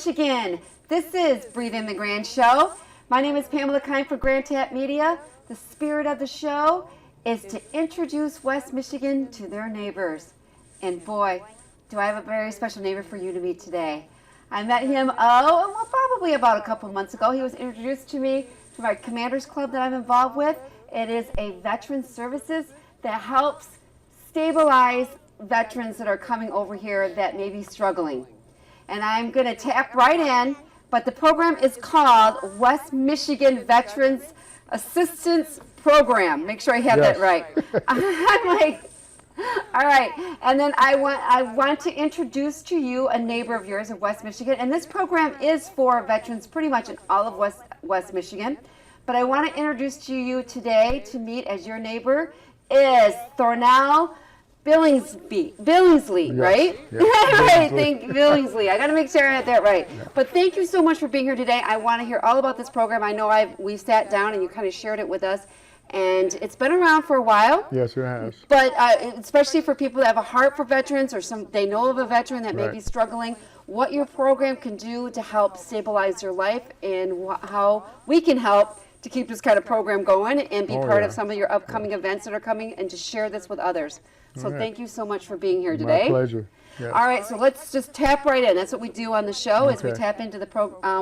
Michigan. This is Breathe in the Grand Show. My name is Pamela Kine for Grand Tap Media. The spirit of the show is to introduce West Michigan to their neighbors. And boy, do I have a very special neighbor for you to meet today. I met him, probably about a couple months ago. He was introduced to me to my Commanders Club that I'm involved with. It is a veteran services that helps stabilize veterans that are coming over here that may be struggling. And I'm going to tap right in, but the program is called West Michigan Veterans Assistance Program. Make sure I have that right. I'm like, all right. And then I want to introduce to you a neighbor of yours of West Michigan. And this program is for veterans pretty much in all of West Michigan. But I want to introduce to you today to meet as your neighbor is Thornell Billingsley, right? Yes. Right, thank you, Billingsley. I got to make sure I had that right. Yeah. But thank you so much for being here today. I want to hear all about this program. I know we sat down and you kind of shared it with us, and it's been around for a while. Yes, it has. But especially for people that have a heart for veterans, or they know of a veteran that may be struggling, what your program can do to help stabilize their life, and how we can help to keep this kind of program going and be part of some of your upcoming events that are coming, and to share this with others. So thank you so much for being here today. My pleasure. Yes. All right, so let's just tap right in. That's what we do on the show, is we tap into the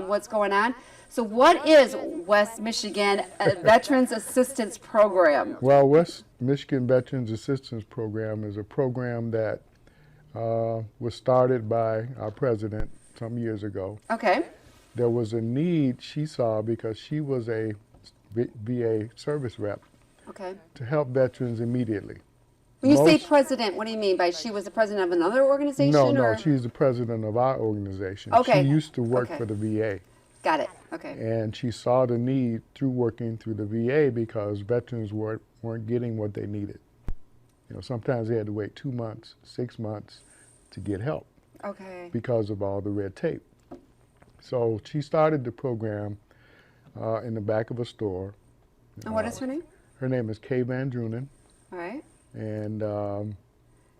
what's going on. So what is West Michigan Veterans Assistance Program? Well, West Michigan Veterans Assistance Program is a program that was started by our president some years ago. Okay. There was a need she saw because she was a VA service rep to help veterans immediately. When you say president, what do you mean by she was the president of another organization? No, she's the president of our organization. Okay. She used to work for the VA. Got it. Okay. And she saw the need through working through the VA because veterans weren't getting what they needed. You know, sometimes they had to wait 2 months, 6 months to get help. Okay. Because of all the red tape. So she started the program in the back of a store. And what is her name? Her name is Kay Van Drunen. All right. And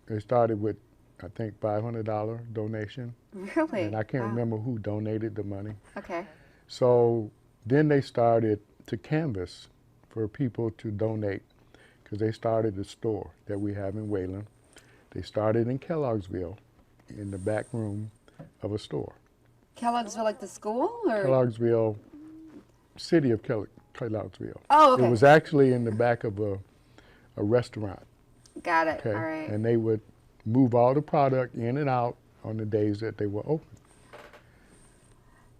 they started with, I think, $500 donation. Really? And I can't remember who donated the money. Okay. So then they started to canvass for people to donate, because they started a store that we have in Wayland. They started in Kelloggsville, in the back room of a store. Kelloggsville, like the school? Or? Kelloggsville, city of Kelloggsville. Oh, okay. It was actually in the back of a restaurant. Got it. Okay? All right. And they would move all the product in and out on the days that they were open.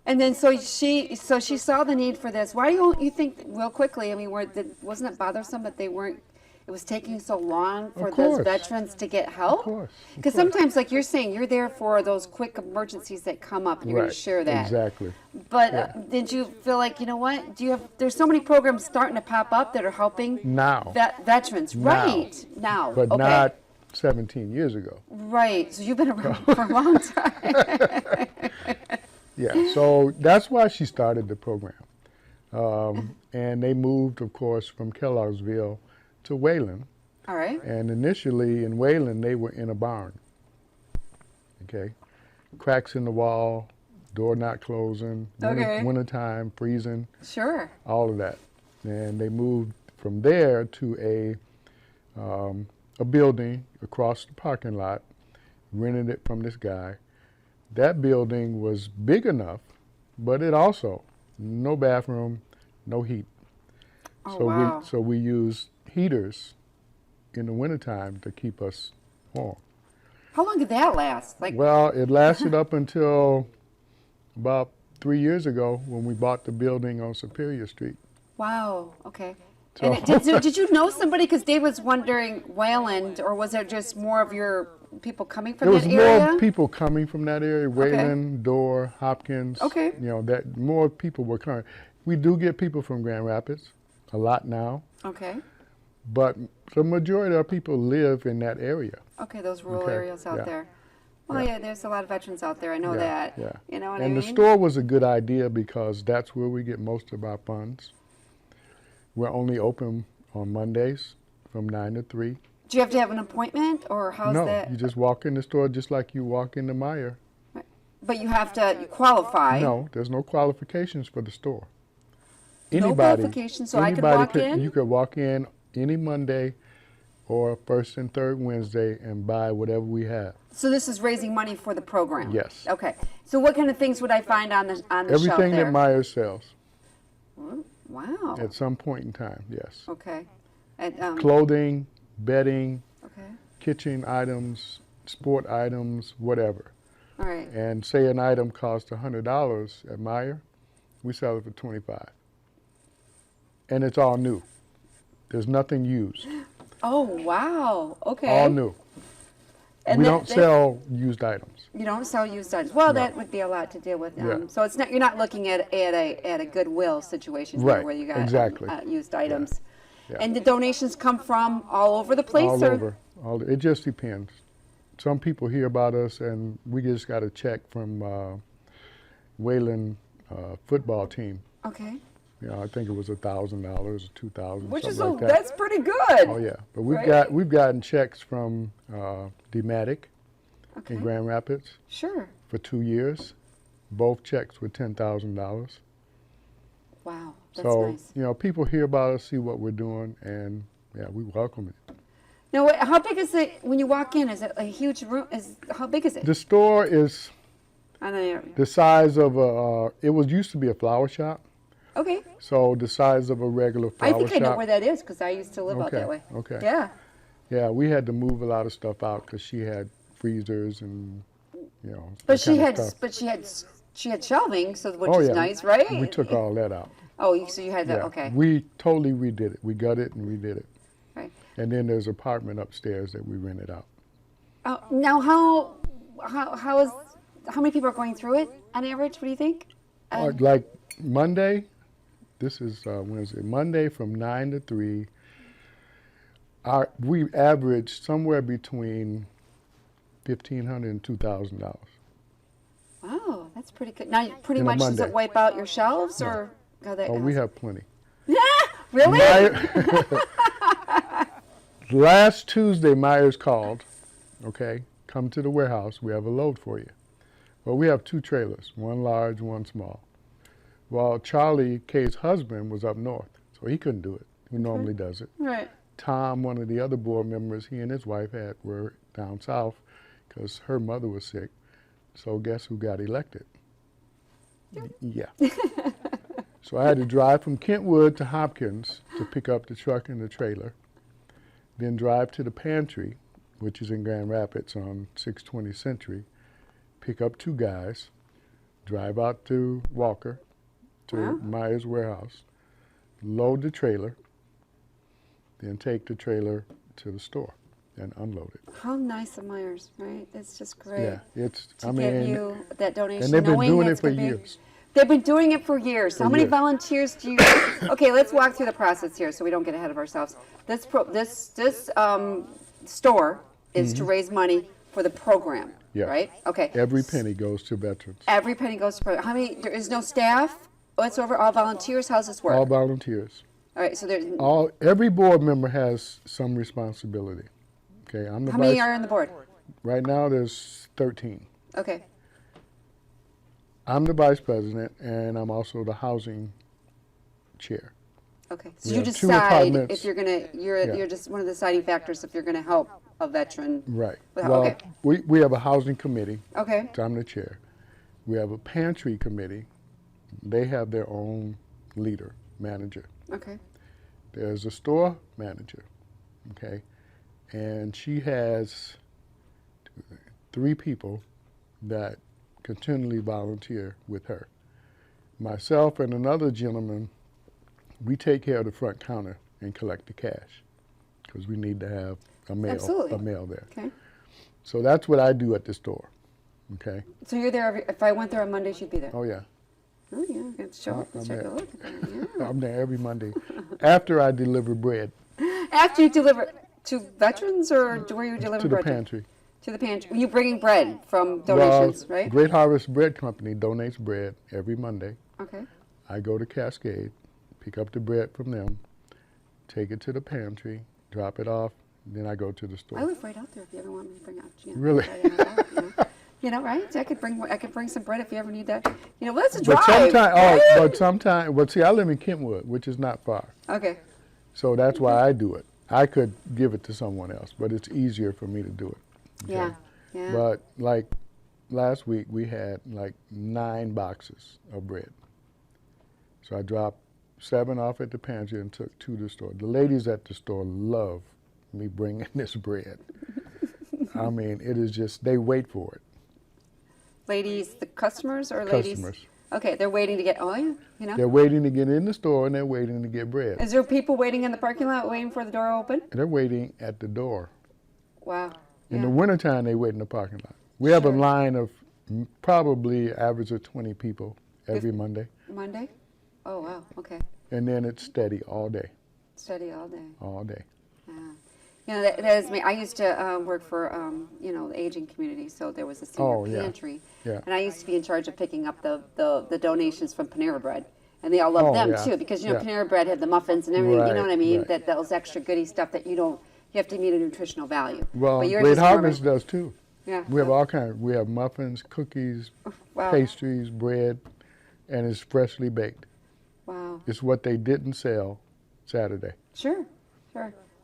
And then so she saw the need for this. Why do you think, real quickly, I mean, wasn't it bothersome that it was taking so long for those veterans to get help? Of course. Because sometimes, like you're saying, you're there for those quick emergencies that come up, and you're going to share that. Exactly. But did you feel like, you know what, there's so many programs starting to pop up that are helping veterans. Right, now. But not 17 years ago. Right, so you've been around for a long time. Yeah, so that's why she started the program. And they moved, of course, from Kelloggsville to Wayland. All right. And initially in Wayland, they were in a barn. Okay. Cracks in the wall, door not closing, wintertime, freezing. Sure. All of that. And they moved from there to a building across the parking lot, rented it from this guy. That building was big enough, but it also, no bathroom, no heat. Oh, so we used heaters in the wintertime to keep us warm. How long did that last? Well, it lasted up until about 3 years ago when we bought the building on Superior Street. Wow, okay. So and did you know somebody, because Dave was wondering, Wayland, or was it just more of your people coming from that area? There was more people coming from that area, Wayland, Dorr, Hopkins. Okay. You know, that more people were coming. We do get people from Grand Rapids, a lot now. Okay. But the majority of our people live in that area. Okay, those rural areas out there. Well, there's a lot of veterans out there. I know that. Yeah. You know what I mean? And the store was a good idea because that's where we get most of our funds. We're only open on Mondays from 9 to 3. Do you have to have an appointment, or how's that? No, you just walk in the store just like you walk into Meijer. But you have to qualify. No, there's no qualifications for the store. No qualifications, so I could walk in? You could walk in any Monday or first and third Wednesday and buy whatever we have. So this is raising money for the program? Yes. Okay. So what kind of things would I find on the shelf there? Everything that Myers sells. Wow. At some point in time, yes. Okay. Clothing, bedding, okay. kitchen items, sport items, whatever. All right. And say an item costs $100 at Meijer, we sell it for $25. And it's all new. There's nothing used. Oh, wow. Okay. All new. And we don't sell used items. You don't sell used items. Well, No. that would be a lot to deal with. Yeah. So it's not, you're not looking at a Goodwill situation here Right, where you got exactly. Used items. Yeah. And the donations come from all over the place? All or? over. It just depends. Some people hear about us and we just got a check from Wayland football team. Okay. You know, I think it was $1,000 or $2,000, Which is like that. that's pretty good. Oh yeah, but we've Right? we've gotten checks from Dematic Okay. in Grand Rapids Sure. for 2 years. Both checks were $10,000. Wow. That's So nice. you know, people hear about us, see what we're doing, and yeah, we welcome it. Now, how big is it when you walk in? Is it a huge room? How big is it? The store is I don't know. the size of a. It was used to be a flower shop, Okay. so the size of a regular I flower think shop. I know where that is because I used to live out that way. Okay. Yeah. Yeah, we had to move a lot of stuff out because she had freezers and you know. But that she kind of had, stuff. she had shelving, so which Oh, is yeah. nice, right? We took all that out. Oh, so you had that. Yeah, Okay. we totally redid it. We gutted it and redid it. Right. And then there's an apartment upstairs that we rented out. Now, how many people are going through it on average? What do you think? Like Monday, this is Wednesday. Monday from 9 to 3. We averaged somewhere between $1,500 and $2,000. Wow, that's pretty good. Now, pretty In a much does Monday. it wipe out your shelves or? How that Oh, we goes? have plenty. Really? Last Tuesday, Myers called. Okay, come to the warehouse. We have a load for you. Well, we have 2 trailers, one large, one small. Well, Charlie K's husband was up north, so he couldn't do it. He normally does it. Right. Tom, one of the other board members, he and his wife were down south because her mother was sick. So guess who got elected? Yeah. So I had to drive from Kentwood to Hopkins to pick up the truck and the trailer, then drive to the pantry, which is in Grand Rapids on 620 Century, pick up 2 guys, drive out to Walker, to Myers warehouse, load the trailer, then take the trailer to the store and unload it. How nice of Myers, right? It's just great. Yeah, it's, To give you that donation. and they've been knowing doing it's it for gonna be- years. They've been doing it for years. How many years. volunteers do you? Okay, let's walk through the process here so we don't get ahead of ourselves. This store is to raise money for the program, Mm-hmm. Yeah. right? Okay. Every penny goes to veterans. Every penny goes to program. How many? There is no staff whatsoever. All volunteers. How's this work? All volunteers. All right. So there's. Every board member has some responsibility. Okay, I'm the How many vice. are on the board? Right now there's 13. Okay. I'm the vice president, and I'm also the housing chair. Okay. So We you have 2 decide apartments. if you're gonna. You're just one of the deciding factors if you're gonna help a veteran. Right. Well, Well, okay. we have a housing committee. Okay. So I'm the chair. We have a pantry committee. They have their own leader, manager. Okay. There's a store manager, okay? And she has 3 people that continually volunteer with her. Myself and another gentleman, we take care of the front counter and collect the cash because we need to have a Absolutely. mail there. Okay. So that's what I do at the store, okay? So you're there if I went there on Monday, you'd be there. Oh yeah, Oh yeah, I could show up and I'm take a there. look at that. Yeah. I'm there every Monday after I deliver bread After you deliver to veterans, or where you deliver to the bread pantry. to the pantry? You bringing bread from donations, Well, right? Great Harvest Bread Company donates bread every Monday. Okay. I go to Cascade, pick up the bread from them, take it to the pantry, drop it off, then I go to the store. I live right out there. If you ever want me to bring out, Really? You know, right? I could bring some bread if you ever need that. You know, well, that's a But drive. sometimes, but see, I live in Kentwood, which is not far. Okay. So that's why I do it. I could give it to someone else, but it's easier for me to do it. Okay? Yeah. Yeah. But like last week, we had like 9 boxes of bread. So I dropped 7 off at the pantry and took 2 to the store. The ladies at the store love me bringing this bread. I mean, it is just, they wait for it. Ladies, the customers or ladies? Customers. Okay, they're waiting to get, you know? They're waiting to get in the store and they're waiting to get bread. Is there people waiting in the parking lot waiting for the door to open? They're waiting at the door. Wow. In Yeah. the wintertime, they wait in the parking lot. We have a line of probably average of 20 people every Monday. Monday? Oh, wow. Okay. And then it's steady all day. Steady all day. All day. Yeah. You know, that is me. I used to work for, you know, the aging community, so there was a senior pantry. Yeah. And I used to be in charge of picking up the donations from Panera Bread. And they all loved them, too, because, you know, Panera Bread had the muffins and everything, you know what I mean? Right. Those extra goody stuff that you have to meet a nutritional value. Well, But yours Great is more of a- Harvest does too. Yeah. We have all kinds. We have muffins, cookies, Wow. pastries, bread, and it's freshly baked. Wow. It's what they didn't sell Saturday. Sure.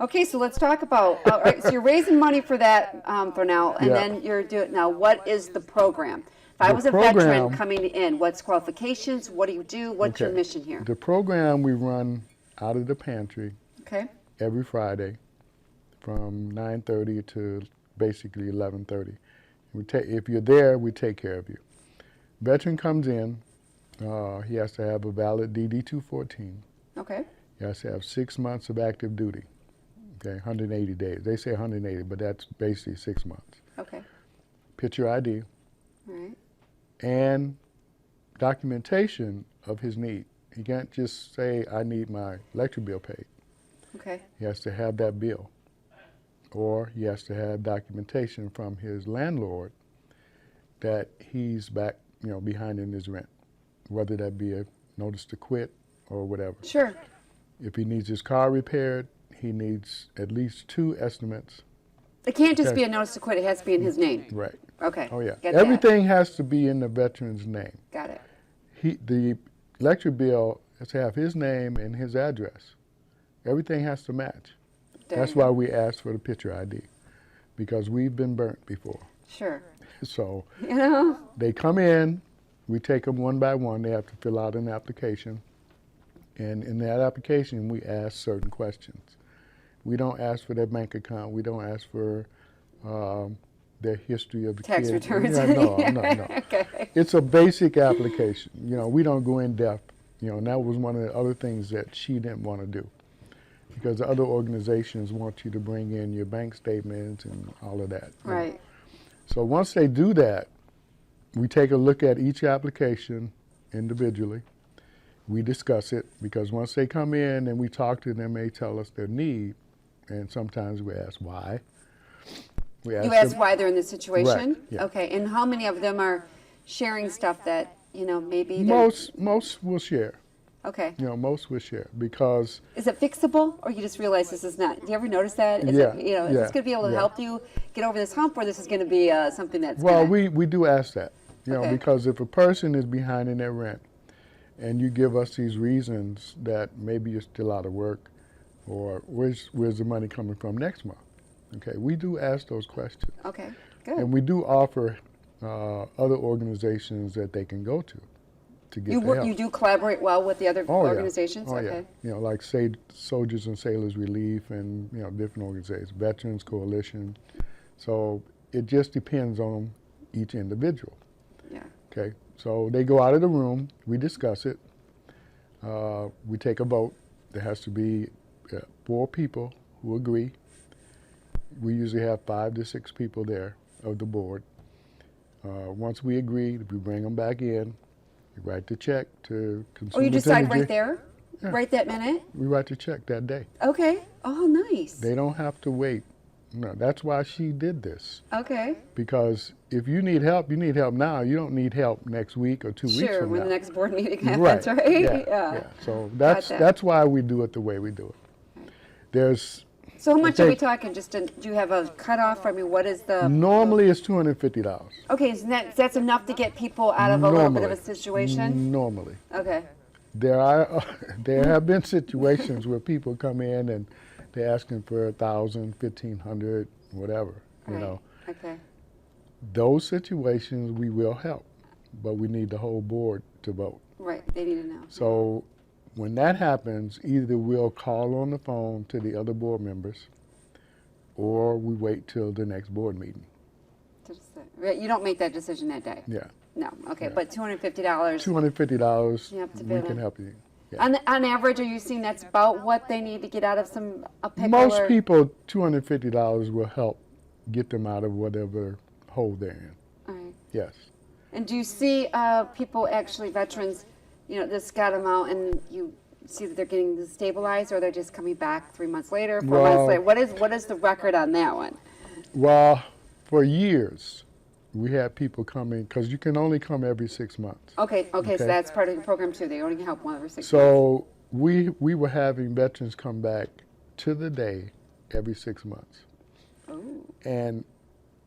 Okay, so let's talk about, all right, so you're raising money for that, Thornell, and then you're doing, now what is the program? If I was a veteran coming in, what's qualifications, what do you do, what's your mission here? The program we run out of the pantry Okay, every Friday from 9:30 to basically 11:30. If you're there, we take care of you. Veteran comes in, he has to have a valid DD-214. okay, He has to have 6 months of active duty. Okay, 180 days. They say 180, but that's basically 6 months. okay, Picture ID all right, and documentation of his need. He can't just say, I need my electric bill paid. okay, He has to have that bill. Or he has to have documentation from his landlord that he's back, you know, behind in his rent, whether that be a notice to quit or whatever. sure, If he needs his car repaired, he needs at least 2 estimates. it can't just be a notice to quit, it has to be in his name. Right. Okay, Oh, yeah. get that. Everything has to be in the veteran's name. Got it, The electric bill has to have his name and his address. Everything has to match. There That's you go. why we ask for the picture ID, because we've been burnt before. Sure, So you know, they come in, we take them one by one. They have to fill out an application. And in that application, we ask certain questions. We don't ask for their bank account. We don't ask for their history of the tax kid. returns. Yeah, no. Okay, It's a basic application. You know, we don't go in depth. You know, and that was one of the other things that she didn't want to do, because the other organizations want you to bring in your bank statements and all of that. you know. right, So once they do that, we take a look at each application individually. We discuss it, because once they come in and we talk to them, they tell us their need, and sometimes we ask why. you ask them- why they're in this situation? Right, yeah. Okay, and how many of them are sharing stuff that, you know, maybe they're... Most will share. Okay. You know, most will share, because Is it fixable, or you just realize this is not? Do you ever notice that? Is Yeah, it, you know, is yeah, this going to be able to yeah. help you get over this hump, or this is going to be something that's well, gonna, we do ask that. You know, Okay. because if a person is behind in their rent, and you give us these reasons that maybe you're still out of work, or where's the money coming from next month? Okay, we do ask those questions. Okay, good. And we do offer other organizations that they can go to get You the work, help. you do collaborate well with the other Oh, yeah. organizations? Oh, Okay. yeah. You know, like Soldiers and Sailors Relief, and, you know, different organizations, Veterans Coalition. So it just depends on each individual. Yeah. Okay, so they go out of the room, we discuss it, we take a vote. There has to be 4 people who agree. We usually have 5 to 6 people there of the board. Once we agree, we bring them back in, we write the check to Oh, Consumers you decide Energy. right there? Yeah. Right that minute? We write the check that day. Okay. Oh, nice. They don't have to wait. No, that's why she did this. Okay. Because if you need help, you need help now. You don't need help next week or 2 weeks Sure, from when now. the next board meeting happens, right? Yeah. So that's that. why we do it the way we do it. There's So how much are we talking? Do you have a cutoff? I mean, what is the... Normally it's $250. Okay, so that's enough to get people out of a little bit of a situation? Normally. Okay. There have been situations where people come in and they're asking for $1,000, $1,500, whatever, you know. Okay. Those situations we will help, but we need the whole board to vote. Right, they need to know. So when that happens, either we'll call on the phone to the other board members or we wait till the next board meeting. You don't make that decision that day? Yeah. No, okay, Yeah. but $250. $250, we can help you. Yeah. On average, are you seeing that's about what they need to get out of a pickle? Most people, $250 will help get them out of whatever hole they're in. All right. Yes. And do you see people, actually veterans, this got them out and you see that they're getting stabilized, or they're just coming back 3 months later, 4 months later? What is the record on that one? Well, for years, we had people coming, because you can only come every 6 months. Okay, so that's part of the program too. They only can help one every 6 months. So we were having veterans come back to the day every 6 months. Ooh. And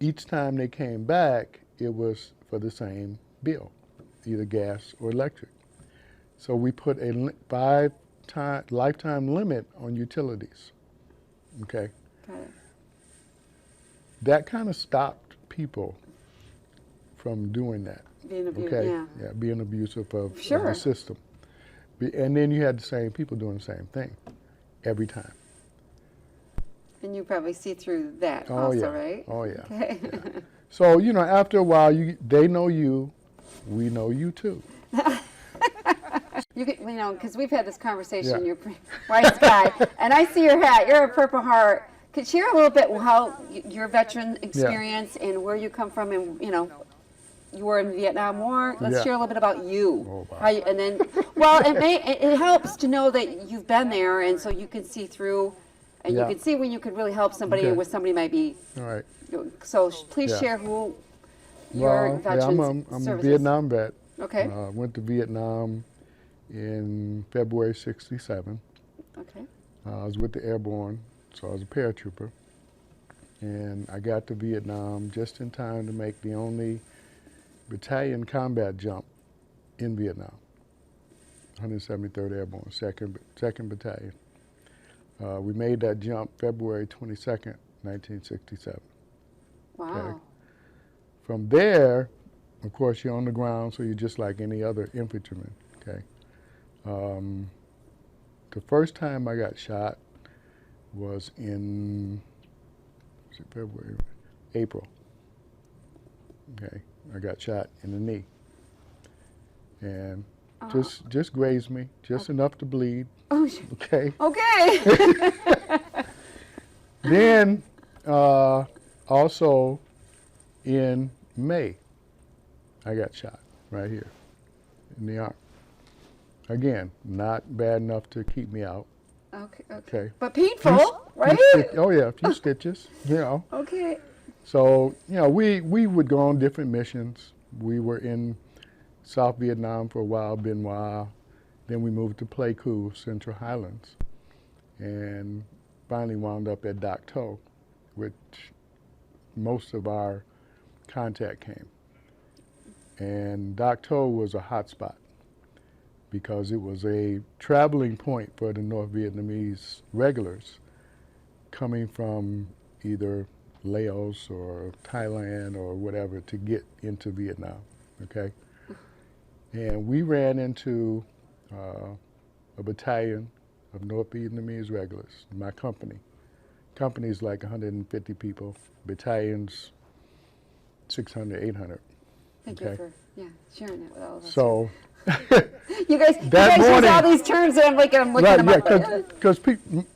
each time they came back, it was for the same bill, either gas or electric. So we put a lifetime limit on utilities. Okay. Got it. That kind of stopped people from doing that. Being abusive, okay? Yeah, being abusive of sure. the system. And then you had the same people doing the same thing every time. And you probably see through that right? Oh, yeah. Okay. Yeah. So, after a while, they know you, we know you too. Because we've had this conversation, you're a wise guy, and I see your hat, you're a Purple Heart. Could you share a little bit how your veteran experience and where you come from, and you were in the Vietnam War. Let's share a little bit about you. Oh, wow. How you and then, well, it helps to know that you've been there, and so you can see through, and you can see when you could really help somebody, or where somebody might be. All right. So please share who your veterans I'm a Vietnam vet. Okay. Went to Vietnam in February '67. Okay. I was with the Airborne, so I was a paratrooper. And I got to Vietnam just in time to make the only battalion combat jump in Vietnam. 173rd Airborne, 2nd Battalion. We made that jump February 22nd, 1967. Wow. Okay. From there, of course, you're on the ground, so you're just like any other infantryman, okay? The first time I got shot was in February, April. Okay, I got shot in the knee, and just grazed me, just enough to bleed. Oh, okay. Okay. Then, also in May, I got shot right here in the arm. Again, not bad enough to keep me out. Okay. But painful, right? Oh yeah, a few stitches, Okay. So, we would go on different missions. We were in South Vietnam for a while, Bien Hoa. Then we moved to Pleiku, Central Highlands, and finally wound up at Dak To, which most of our contact came. And Dak To was a hot spot because it was a traveling point for the North Vietnamese regulars coming from either Laos or Thailand or whatever to get into Vietnam, okay? And we ran into a battalion of North Vietnamese regulars, my company. Company's like 150 people, battalions 600, 800. Thank you for sharing that with all of us. So, you guys use all these terms, and I'm looking them up. Because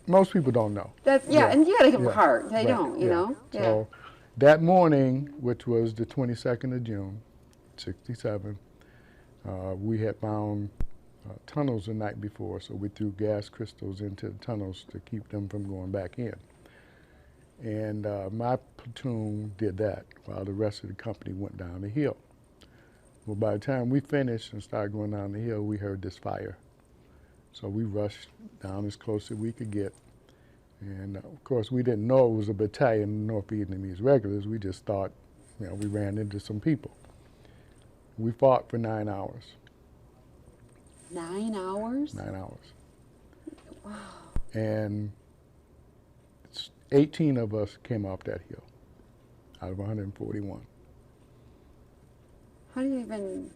most people don't know. And you got to give them a heart. They don't, you know. Yeah. So that morning, which was the 22nd of June, '67, we had found tunnels the night before, so we threw gas crystals into the tunnels to keep them from going back in. And my platoon did that while the rest of the company went down the hill. Well, by the time we finished and started going down the hill, we heard this fire. So we rushed down as close as we could get. And of course, we didn't know it was a battalion of North Vietnamese regulars. We just thought, we ran into some people. We fought for 9 hours. 9 hours? 9 hours. Wow. And 18 of us came off that hill out of 141. How do you even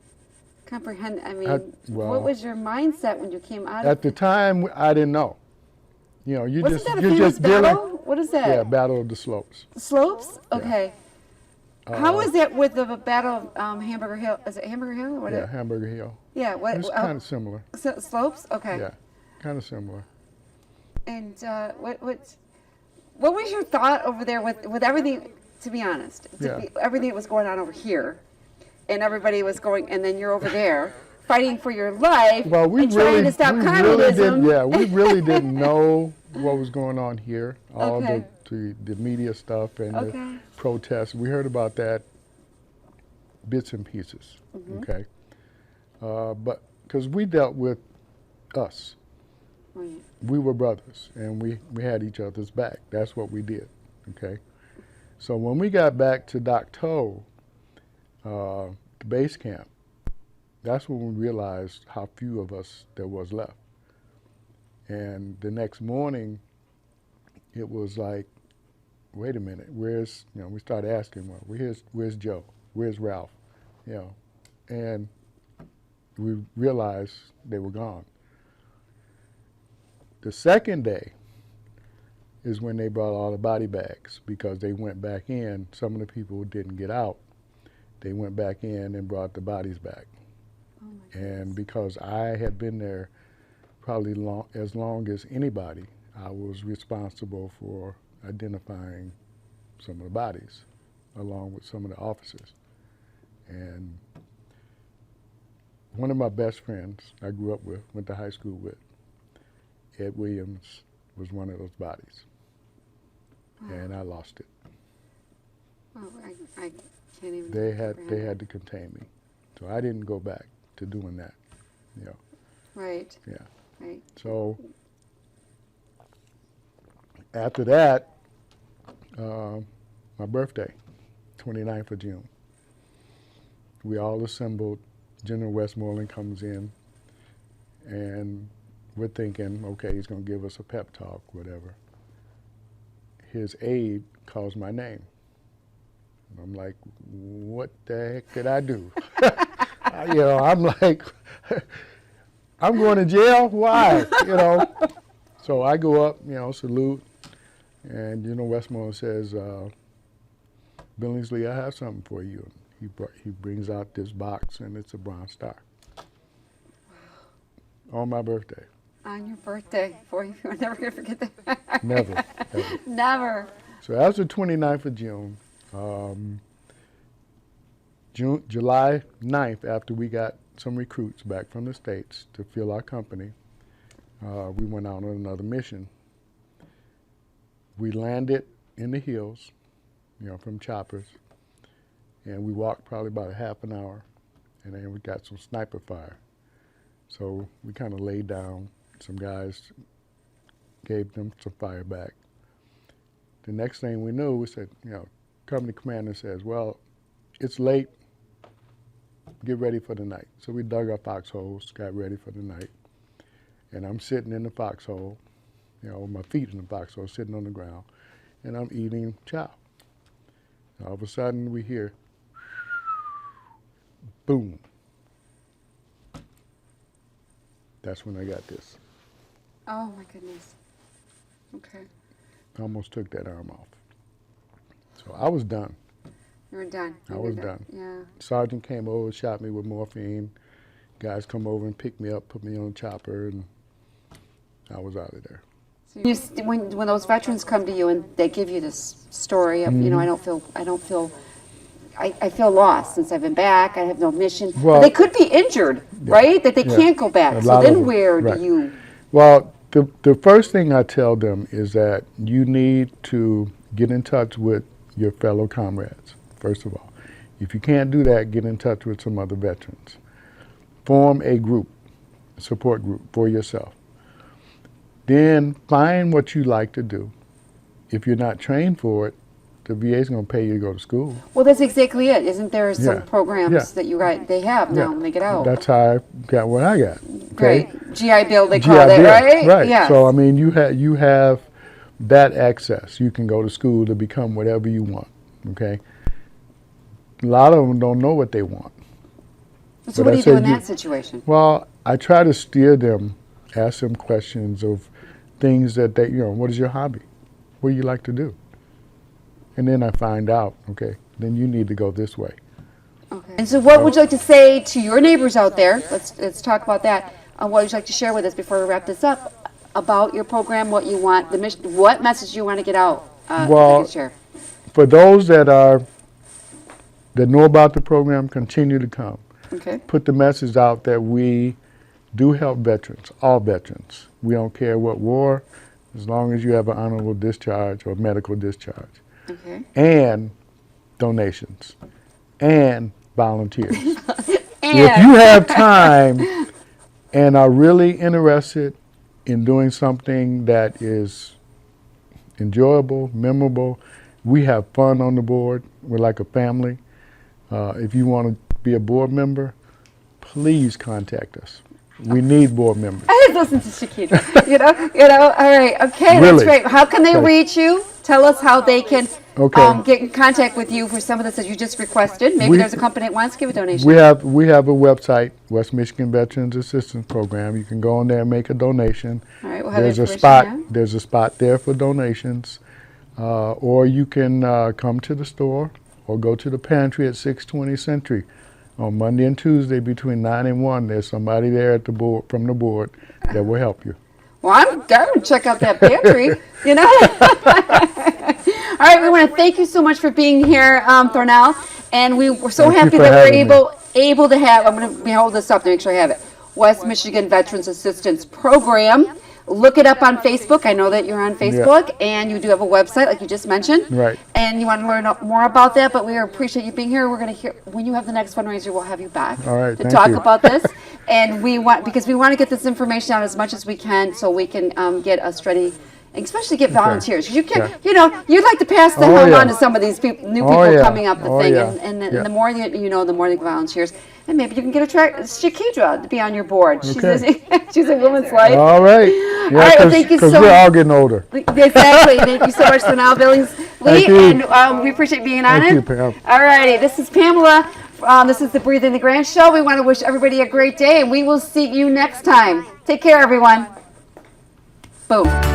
comprehend? I mean, well, what was your mindset when you came out At the time, I didn't know. You Wasn't that a you're famous just dealing. battle? What is that? Yeah, Battle of the Slopes. The Slopes? Okay. How was it with the Battle of Hamburger Hill? Is it Hamburger Hill? Or what Yeah, Hamburger Hill. Yeah. What? It's kind of similar. Slopes? Okay. Yeah, kind of similar. And what was your thought over there with everything? To be honest, everything that was going on over here, and everybody was going, and then you're over there fighting for your life and trying to stop communism. We really didn't know what was going on here. All the media stuff and the protests. We heard about that bits and pieces. Okay, but because we dealt with us. Right. We were brothers, and we had each other's back. That's what we did, okay? So when we got back to Dak To, the base camp, that's when we realized how few of us there was left. And the next morning, it was like, wait a minute, we started asking, well, where's Joe? Where's Ralph? And we realized they were gone. The second day is when they brought all the body bags because they went back in. Some of the people didn't get out. They went back in and brought the bodies back. Oh my goodness. And because I had been there probably as long as anybody, I was responsible for identifying some of the bodies along with some of the officers. And one of my best friends I grew up with, went to high school with, Ed Williams, was one of those bodies. Wow. And I lost it. Oh, I can't even. They had to contain me, so I didn't go back to doing that. Right. Yeah. Right. So after that, my birthday, 29th of June, we all assembled. General Westmoreland comes in, and we're thinking, okay, he's going to give us a pep talk, whatever. His aide calls my name. I'm like, what the heck did I do? I'm like, I'm going to jail? Why? So I go up, salute, and Westmoreland says, Billingsley, I have something for you. He brings out this box, and it's a Bronze Star. Wow. On my birthday. On your birthday, boy, you're never going to forget that. Never. Never. So that was the 29th of June. July 9th, after we got some recruits back from the States to fill our company, we went out on another mission. We landed in the hills, from choppers, and we walked probably about a half an hour, and then we got some sniper fire. So we kind of laid down. Some guys gave them some fire back. The next thing we knew, we said, company commander says, well, it's late, get ready for the night. So we dug our foxholes, got ready for the night. And I'm sitting in the foxhole, with my feet in the foxhole, sitting on the ground, and I'm eating chow. All of a sudden we hear, boom. That's when I got this. Oh my goodness. Okay. I almost took that arm off. So I was done. You were done. I was done. Yeah. Sergeant came over, shot me with morphine. Guys come over and picked me up, put me on a chopper, and I was out of there. So when those veterans come to you and they give you this story of, I feel lost since I've been back. I have no mission. Well, but they could be injured, right? That they can't go back. So then where do you? Well, the first thing I tell them is that you need to get in touch with your fellow comrades, first of all. If you can't do that, get in touch with some other veterans. Form a group, a support group for yourself. Then find what you like to do. If you're not trained for it, the VA's going to pay you to go to school. Well, that's exactly it. Isn't there some Yeah. programs Yeah. that they have now when they get out? That's how I got what I got. Okay? Right. GI Bill, they GI call it, Bill, right? Right. Yes. So, I mean, you have that access. You can go to school to become whatever you want. Okay? A lot of them don't know what they want. So but what I do you do said in you- that situation? Well, I try to steer them, ask them questions of things that they, what is your hobby? What do you like to do? And then I find out, okay, then you need to go this way. Okay. And so what would you like to say to your neighbors out there? Let's talk about that. What would you like to share with us before we wrap this up about your program, what you want, the mission, what message you want to get out? Well, you can share. For those that know about the program, continue to come. Okay. Put the message out that we do help veterans, all veterans. We don't care what war, as long as you have an honorable discharge or medical discharge. Okay. And donations. And volunteers. And If you have time and are really interested in doing something that is enjoyable, memorable, we have fun on the board. We're like a family. If you want to be a board member, please contact us. We need board members. I just listen to Shakira. All right. Okay, Really? that's great. How can they Okay. reach you? Tell us how they can Okay. get in contact with you for some of this that you just requested. Maybe We- there's a company that wants to give a donation. We have a website, West Michigan Veterans Assistance Program. You can go on there and make a donation. All right, we'll have There's a information spot. there. There's a spot there for donations, or you can come to the store or go to the pantry at 620 Century on Monday and Tuesday between 9 and 1. There's somebody there at the board from the board that will help you. Well, I'm going to check out that pantry, All right, we want to thank you so much for being here, Thornell. And we were so Thank you happy for that we're having me. able to have, I'm going to hold this up to make sure I have it, West Michigan Veterans Assistance Program. Look it up on Facebook. I know that you're on Facebook, and you do have a website, like you just mentioned. Right. And you want to learn more about that, but we appreciate you being here. We're going to hear, when you have the next fundraiser, we'll have you back All right, to thank talk you. about this. And because we want to get this information out as much as we can so we can get a steady, especially get volunteers. 'Cause you can, you'd like to pass the Oh, helm yeah. on to some of these new people Oh, yeah. coming up the Oh, thing. yeah. And Yeah. the more the more the volunteers. And maybe you can get Shakira to be on your board. Okay. She's a woman's life. All right. All right, well, thank you so we're all getting older. Exactly. Thank you so much, Thornell Billingslea, Thank you. and we appreciate being on Thank it. you, Pam. All righty, this is Pamela. This is the Breathe in the Grand Show. We want to wish everybody a great day, and we will see you next time. Take care, everyone. Boom.